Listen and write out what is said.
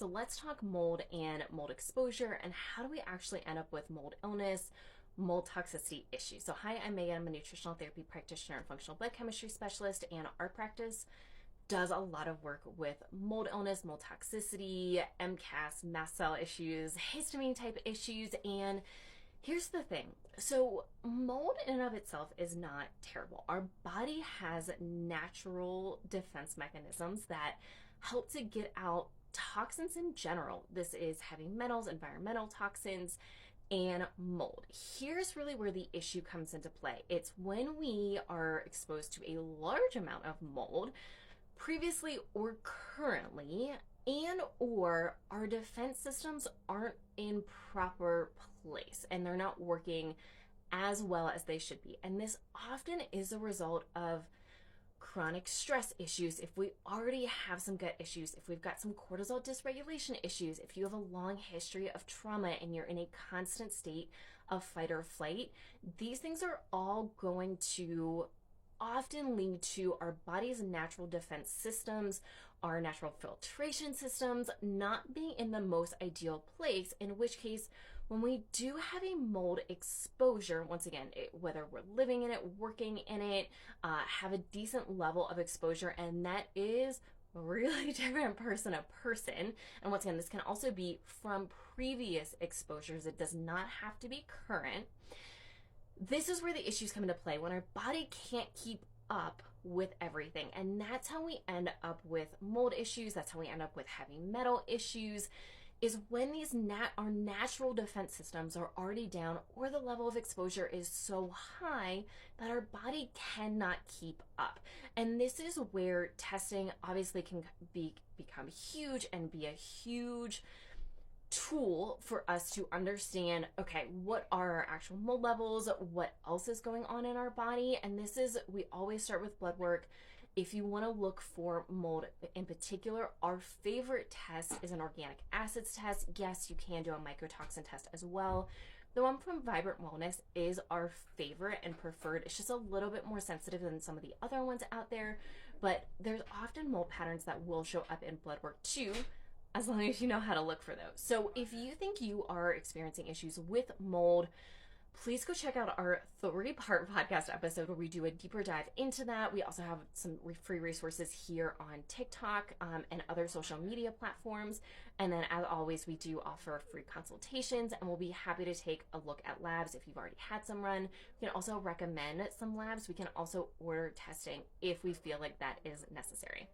So let's talk mold and mold exposure and how do we actually end up with mold illness, mold toxicity issues. So hi, I'm Megan. I'm a nutritional therapy practitioner and functional blood chemistry specialist, and our practice does a lot of work with mold illness, mold toxicity, MCAS, mast cell issues, histamine type issues. And here's the thing. So mold in and of itself is not terrible. Our body has natural defense mechanisms that help to get out toxins in general. This is heavy metals, environmental toxins, and mold. Here's really where the issue comes into play. It's when we are exposed to a large amount of mold, previously or currently, and or our defense systems aren't in proper place and they're not working as well as they should be. And this often is a result of chronic stress issues, if we already have some gut issues, if we've got some cortisol dysregulation issues, if you have a long history of trauma and you're in a constant state of fight or flight, these things are all going to often lead to our body's natural defense systems, our natural filtration systems not being in the most ideal place, in which case when we do have a mold exposure, once again, whether we're living in it, working in it, have a decent level of exposure, and that is really different person to person. And once again, this can also be from previous exposures. It does not have to be current. This is where the issues come into play, when our body can't keep up with everything. And that's how we end up with mold issues. That's how we end up with heavy metal issues, is when these our natural defense systems are already down, or the level of exposure is so high that our body cannot keep up. And this is where testing obviously can become huge and be a huge tool for us to understand, okay, what are our actual mold levels, what else is going on in our body. And this is, we always start with blood work. If you want to look for mold in particular, our favorite test is an organic acids test. Yes, you can do a mycotoxin test as well. The one from Vibrant Wellness is our favorite and preferred. It's just a little bit more sensitive than some of the other ones out there, but there's often mold patterns that will show up in blood work too, as long as you know how to look for those. So if you think you are experiencing issues with mold, please go check out our 3-part podcast episode where we do a deeper dive into that. We also have some free resources here on TikTok and other social media platforms. And then as always, we do offer free consultations, and we'll be happy to take a look at labs if you've already had some run. We can also recommend some labs. We can also order testing if we feel like that is necessary.